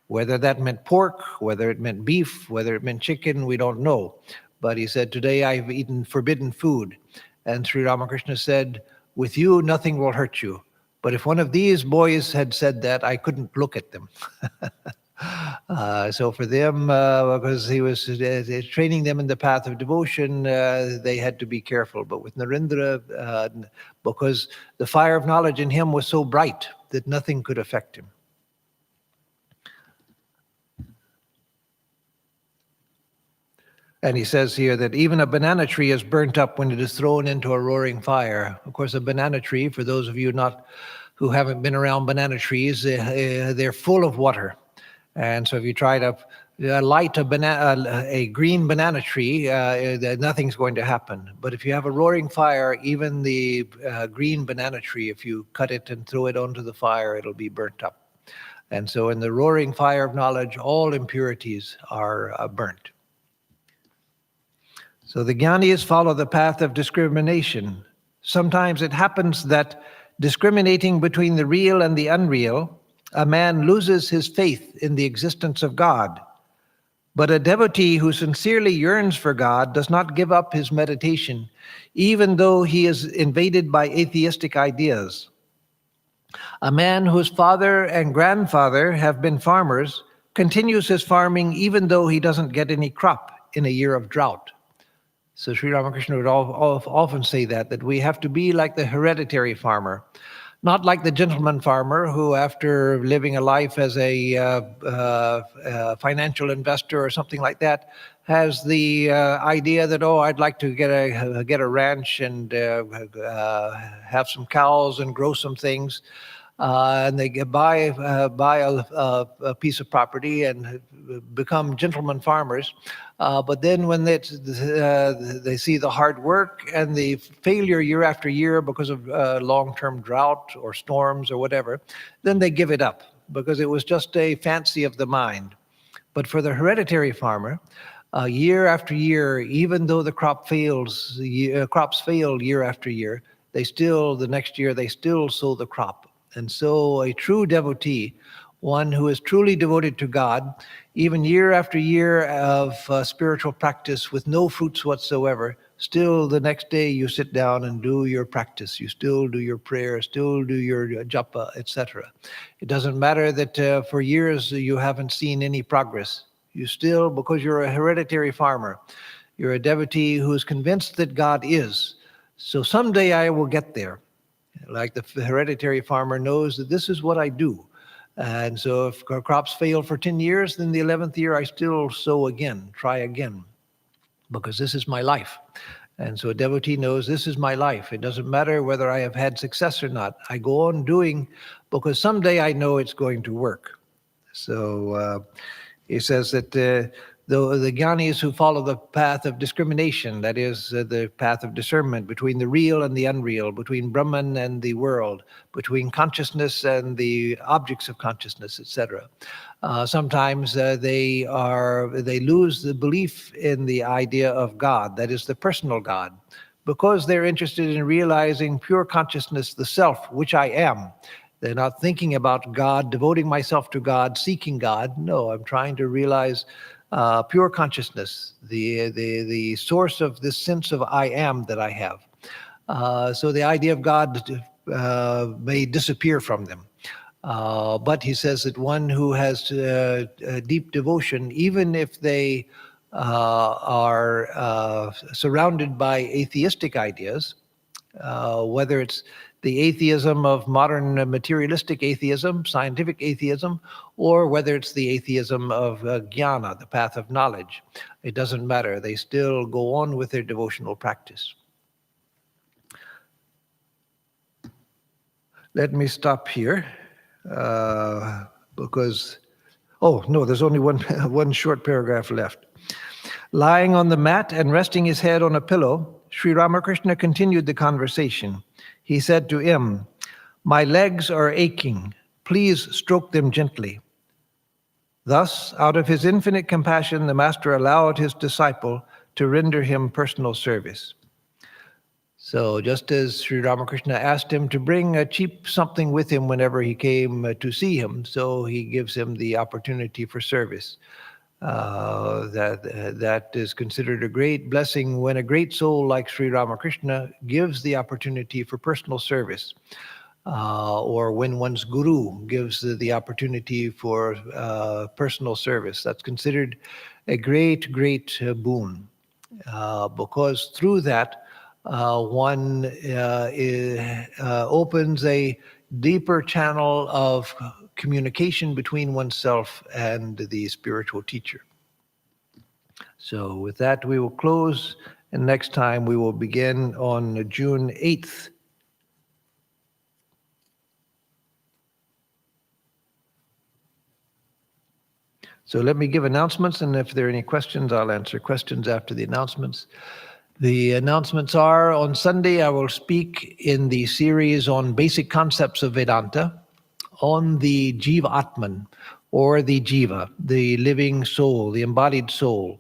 Speaker 1: Whether that meant pork, whether it meant beef, whether it meant chicken, we don't know. But he said, today I have eaten forbidden food. And Sri Ramakrishna said, with you, nothing will hurt you. But if one of these boys had said that, I couldn't look at them. So for them, because he was training them in the path of devotion, they had to be careful. But with Narendra, because the fire of knowledge in him was so bright that nothing could affect him. And he says here that even a banana tree is burnt up when it is thrown into a roaring fire. Of course, a banana tree, for those of you who haven't been around banana trees, they're full of water. And so if you try to light a green banana tree, nothing's going to happen. But if you have a roaring fire, even the green banana tree, if you cut it and throw it onto the fire, it'll be burnt up. And so in the roaring fire of knowledge, all impurities are burnt. So the jnanis follow the path of discrimination. Sometimes it happens that discriminating between the real and the unreal, a man loses his faith in the existence of God. But a devotee who sincerely yearns for God does not give up his meditation, even though he is invaded by atheistic ideas. A man whose father and grandfather have been farmers continues his farming even though he doesn't get any crop in a year of drought. So Sri Ramakrishna would often say that we have to be like the hereditary farmer, not like the gentleman farmer who, after living a life as a financial investor or something like that, has the idea that, I'd like to get a ranch and have some cows and grow some things. and they buy a piece of property and become gentlemen farmers. But then when they see the hard work and the failure year after year because of long-term drought or storms or whatever, then they give it up because it was just a fancy of the mind. But for the hereditary farmer, year after year, even though the crops fail year after year, the next year, they still sow the crop. And so a true devotee, one who is truly devoted to God, even year after year of spiritual practice with no fruits whatsoever, still the next day you sit down and do your practice. You still do your prayer, still do your japa, etc. It doesn't matter that for years you haven't seen any progress. You still, because you're a hereditary farmer, you're a devotee who is convinced that God is. So someday I will get there. Like the hereditary farmer knows that this is what I do. And so if crops fail for 10 years, then the 11th year I still sow again, try again, because this is my life. And so a devotee knows this is my life. It doesn't matter whether I have had success or not. I go on doing because someday I know it's going to work. So he says that the jnanis who follow the path of discrimination, that is the path of discernment between the real and the unreal, between Brahman and the world, between consciousness and the objects of consciousness, etc. Sometimes they lose the belief in the idea of God, that is the personal God, because they're interested in realizing pure consciousness, the self, which I am. They're not thinking about God, devoting myself to God, seeking God. No, I'm trying to realize pure consciousness, the source of this sense of I am that I have. So the idea of God may disappear from them. But he says that one who has deep devotion, even if they are surrounded by atheistic ideas, whether it's the atheism of modern materialistic atheism, scientific atheism, or whether it's the atheism of jnana, the path of knowledge. It doesn't matter. They still go on with their devotional practice. Let me stop here because, oh, no, there's only one short paragraph left. Lying on the mat and resting his head on a pillow, Sri Ramakrishna continued the conversation. He said to him, "My legs are aching. Please stroke them gently." Thus, out of his infinite compassion, the master allowed his disciple to render him personal service. So just as Sri Ramakrishna asked him to bring a cheap something with him whenever he came to see him, so he gives him the opportunity for service. That is considered a great blessing when a great soul like Sri Ramakrishna gives the opportunity for personal service, or when one's guru gives the opportunity for personal service. That's considered a great, great boon, because through that one opens a deeper channel of communication between oneself and the spiritual teacher. So with that, we will close, and next time we will begin on June 8th. So let me give announcements, and if there are any questions, I'll answer questions after the announcements. The announcements are, on Sunday, I will speak in the series on basic concepts of Vedanta, on the Jiva Atman, or the Jiva, the living soul, the embodied soul.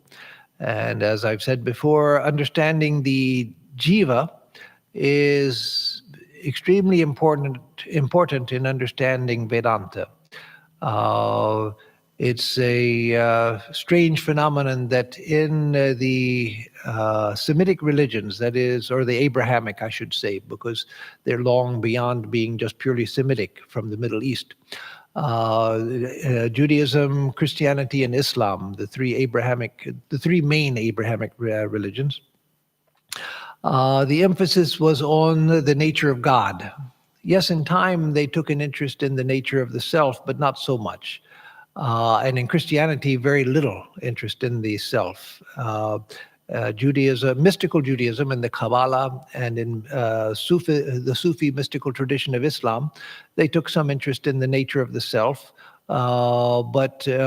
Speaker 1: And as I've said before, understanding the Jiva is extremely important in understanding Vedanta. It's a strange phenomenon that in the Semitic religions, that is, or the Abrahamic, I should say, because they're long beyond being just purely Semitic from the Middle East. Judaism, Christianity, and Islam, the three main Abrahamic religions. The emphasis was on the nature of God. Yes, in time they took an interest in the nature of the self, but not so much. And in Christianity, very little interest in the self. Judaism, mystical Judaism, in the Kabbalah, and in the Sufi mystical tradition of Islam, they took some interest in the nature of the self. But in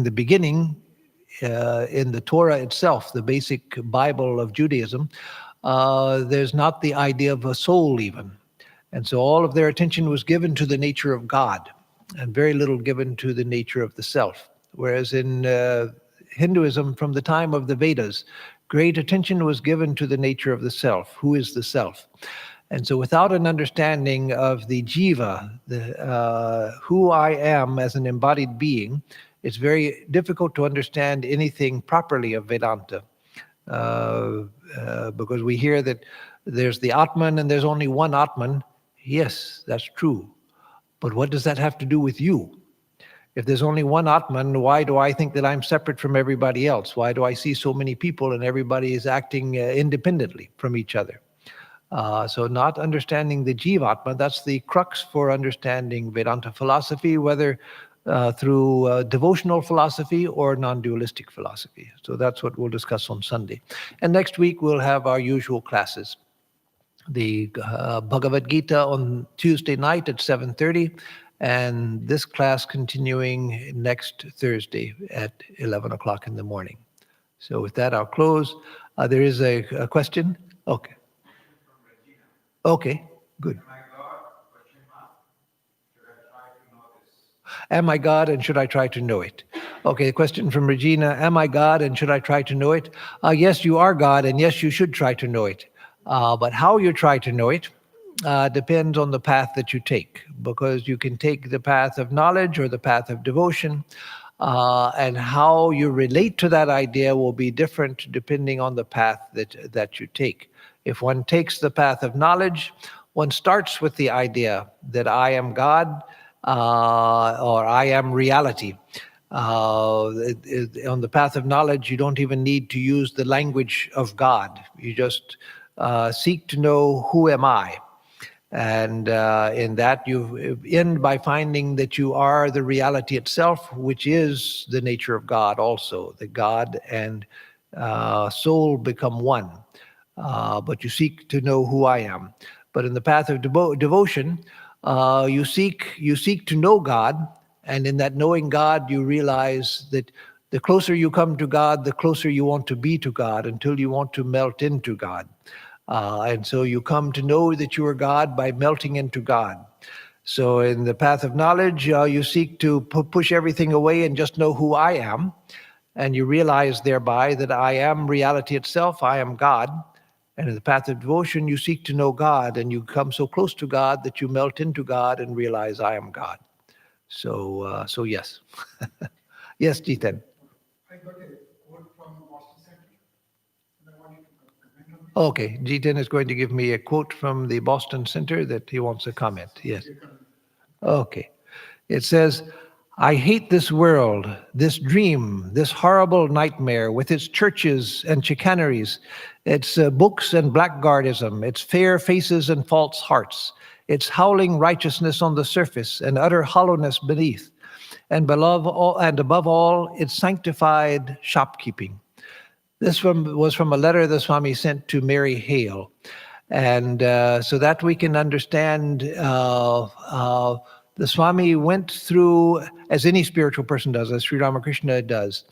Speaker 1: the beginning, in the Torah itself, the basic Bible of Judaism, there's not the idea of a soul even. And so all of their attention was given to the nature of God and very little given to the nature of the self. Whereas in Hinduism, from the time of the Vedas, great attention was given to the nature of the self. Who is the self? And so without an understanding of the jiva, who I am as an embodied being, it's very difficult to understand anything properly of Vedanta. Because we hear that there's the Atman and there's only one Atman. Yes, that's true. But what does that have to do with you? If there's only one Atman, why do I think that I'm separate from everybody else? Why do I see so many people and everybody is acting independently from each other? So not understanding the Jivatma, that's the crux for understanding Vedanta philosophy, whether through devotional philosophy or non-dualistic philosophy. So that's what we'll discuss on Sunday. And next week we'll have our usual classes. The Bhagavad Gita on Tuesday night at 7:30, and this class continuing next Thursday at 11 o'clock in the morning. So with that, I'll close. There is a question? Okay. Okay, good. Am I God and should I try to know it? Okay, a question from Regina. Am I God and should I try to know it? Yes, you are God, and yes, you should try to know it. But how you try to know it depends on the path that you take, because you can take the path of knowledge or the path of devotion, and how you relate to that idea will be different depending on the path that you take. If one takes the path of knowledge, one starts with the idea that I am God, or I am reality. On the path of knowledge, you don't even need to use the language of God. You just seek to know who am I. And in that, you end by finding that you are the reality itself, which is the nature of God also. The God and soul become one. But you seek to know who I am. But in the path of devotion, you seek to know God, and in that knowing God, you realize that the closer you come to God, the closer you want to be to God until you want to melt into God. And so you come to know that you are God by melting into God. So in the path of knowledge, you seek to push everything away and just know who I am. And you realize thereby that I am reality itself, I am God. And in the path of devotion, you seek to know God, and you come so close to God that you melt into God and realize I am God. So yes. Yes, Jitan.
Speaker 2: I got a quote from Boston Center. And I want you to comment on it.
Speaker 1: Okay, Jitan is going to give me a quote from the Boston Center that he wants to comment. Yes. Okay. It says, I hate this world, this dream, this horrible nightmare with its churches and chicaneries, its books and blackguardism, its fair faces and false hearts, its howling righteousness on the surface and utter hollowness beneath, and above all, its sanctified shopkeeping. This was from a letter the Swami sent to Mary Hale. And so that we can understand, the Swami went through, as any spiritual person does, as Sri Ramakrishna does,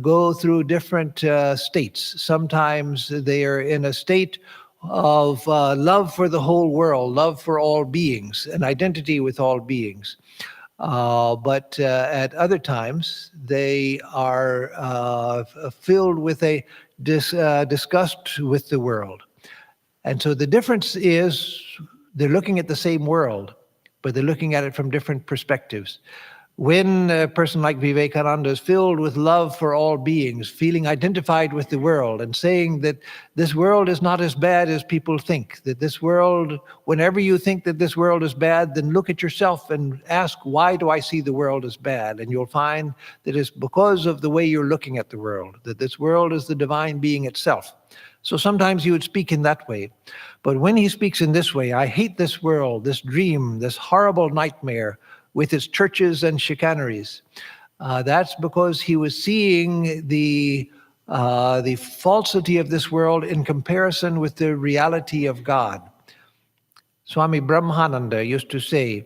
Speaker 1: go through different states. Sometimes they are in a state of love for the whole world, love for all beings, an identity with all beings. But at other times, they are filled with a disgust with the world. And so the difference is they're looking at the same world, but they're looking at it from different perspectives. When a person like Vivekananda is filled with love for all beings, feeling identified with the world and saying that this world is not as bad as people think, that this world, whenever you think that this world is bad, then look at yourself and ask, why do I see the world as bad? And you'll find that it's because of the way you're looking at the world, that this world is the divine being itself. So sometimes he would speak in that way. But when he speaks in this way, I hate this world, this dream, this horrible nightmare with its churches and chicaneries, that's because he was seeing the the falsity of this world in comparison with the reality of God. Swami Brahmananda used to say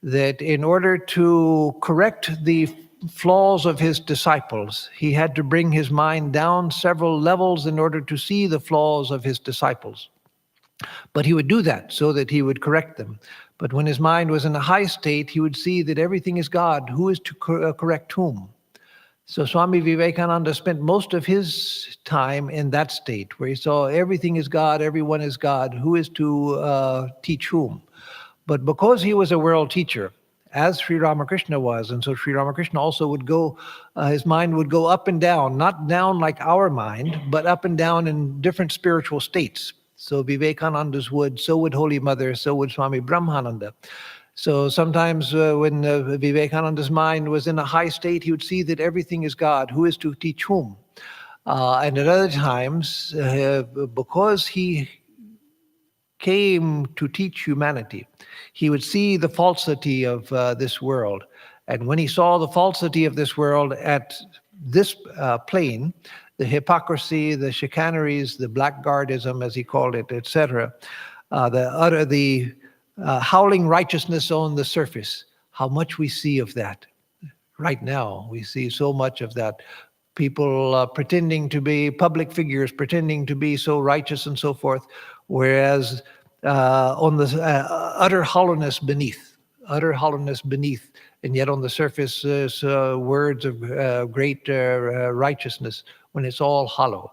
Speaker 1: that in order to correct the flaws of his disciples, he had to bring his mind down several levels in order to see the flaws of his disciples. But he would do that so that he would correct them. But when his mind was in a high state, he would see that everything is God. Who is to correct whom? So Swami Vivekananda spent most of his time in that state where he saw everything is God, everyone is God. Who is to teach whom? But because he was a world teacher, as Sri Ramakrishna was, and so Sri Ramakrishna also would go, his mind would go up and down, not down like our mind, but up and down in different spiritual states. So Vivekananda's would, so would Holy Mother, so would Swami Brahmananda. So sometimes when Vivekananda's mind was in a high state, he would see that everything is God. Who is to teach whom? And at other times, because he came to teach humanity, he would see the falsity of this world. And when he saw the falsity of this world at this plane, the hypocrisy, the chicaneries, the blackguardism, as he called it, etc., the howling righteousness on the surface, how much we see of that. Right now, we see so much of that. People pretending to be public figures, pretending to be so righteous and so forth, whereas on the utter hollowness beneath, and yet on the surface is words of great righteousness when it's all hollow.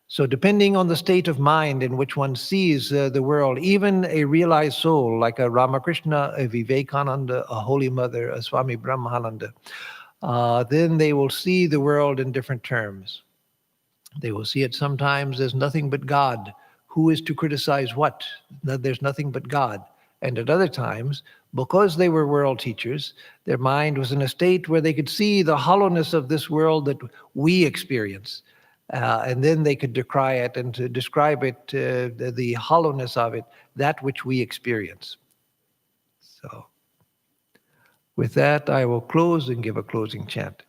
Speaker 1: So depending on the state of mind in which one sees the world, even a realized soul like a Ramakrishna, a Vivekananda, a Holy Mother, a Swami Brahmananda, then they will see the world in different terms. They will see it sometimes as nothing but God. Who is to criticize what? There's nothing but God. And at other times, because they were world teachers, their mind was in a state where they could see the hollowness of this world that we experience. And then they could decry it and to describe it, the hollowness of it, that which we experience. So with that, I will close and give a closing chant.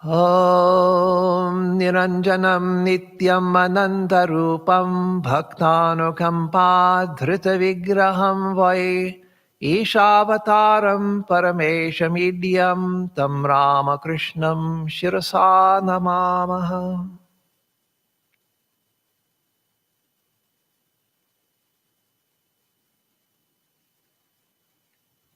Speaker 1: Om Niranjanam Nityam Anantarupam Bhaktanukampa Dhrita Vigraham Vai Ishavataram Parameshamidhyam Tam Ramakrishnam Shirasa Namamaha.